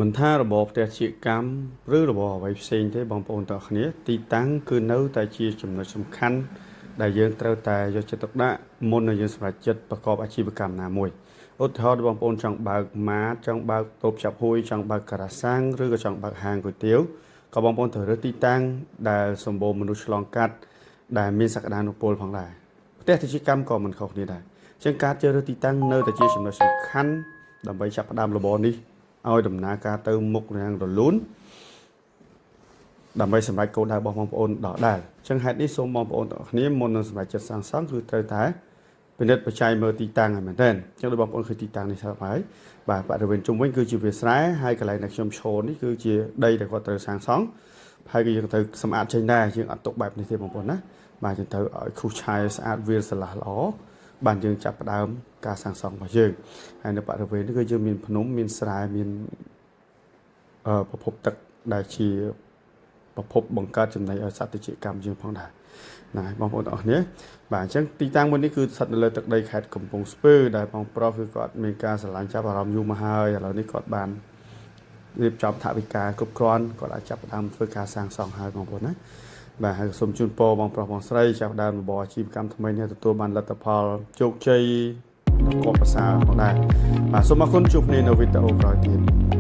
មិនថារបបផ្ទះជាកម្មឬរបបអ្វីផ្សេងទេបងប្អូនទាំងគ្នាទីតាំងគឺនៅតែជាចំណុចសំខាន់ដែលយើងត្រូវតែយកចិត្តទុកដាក់មុននឹងយើងសម្រេចចិត្តប្រកបអាជីវកម្មណាមួយឧទាហរណ៍បងប្អូនចង់បើកម៉ាតចង់បើកតូបចាប់ហួយចង់បើកការ៉ាសាំងឬក៏ចង់បើកហាងគុយទាវក៏បងប្អូនត្រូវរើសទីតាំងដែលសម្បូរមនុស្សឆ្លងកាត់ដែលមានសក្តានុពលផងដែរផ្ទះជាកម្មក៏មិនខុសគ្នាដែរអញ្ចឹងការជ្រើសរើសទីតាំងនៅតែជាចំណុចសំខាន់ដើម្បីចាប់ផ្ដើមរបរនេះឲ្យដំណើរការទៅមុខយ៉ាងរលូនដើម្បីសម្រេចគោលដៅរបស់បងប្អូនដដែលអញ្ចឹងហេតុនេះសូមបងប្អូនទាំងគ្នាមុននឹងសម្រេចចិត្តសាងសង់គឺត្រូវតែពិនិត្យបច្ច័យមើលទីតាំងឲ្យមែនទែនអញ្ចឹងដូចបងប្អូនឃើញទីតាំងនេះស្រាប់ហើយបាទបរិវេណជុំវិញគឺជាវាលស្រែហើយកន្លែងដែលខ្ញុំឈរនេះគឺជាដីដែលគាត់ត្រូវសាងសង់ហើយគឺយើងត្រូវសម្អាតចេញដែរយើងអត់ទុកបែបនេះទេបងប្អូនណាបាទយើងត្រូវឲ្យខុសឆាយស្អាតវាលស្រឡះល្អបានយើងចាប់ផ្ដើមការសាងសង់របស់យើងហើយនៅបរិវេណនេះគឺយើងមានភ្នំមានស្រែមានប្រភពទឹកដែលជាប្រភពបង្កើតចំណីឲ្យសត្វតិចកម្មយើងផងដែរណាបងប្អូនទាំងអស់គ្នាបាទអញ្ចឹងទីតាំងមួយនេះគឺស្ថិតនៅលើទឹកដីខេត្តកំពង់ស្ពឺដែលបងប្រុសគឺគាត់មានការស្រឡាញ់ចាប់អារម្មណ៍យូរមកហើយឥឡូវនេះគាត់បានរៀបចំថវិកាគ្រប់គ្រាន់គាត់អាចចាប់ផ្ដើមធ្វើការសាងសង់ហើយបងប្អូនណាបាទហើយសូមជូនពរបងប្រុសបងស្រីចាប់ផ្ដើមរបរអាជីវកម្មថ្មីនេះទទួលបានលទ្ធផលជោគជ័យគបប្រសើរផងដែរបាទសូមអរគុណជួបគ្នានៅវីដេអូក្រោយទៀត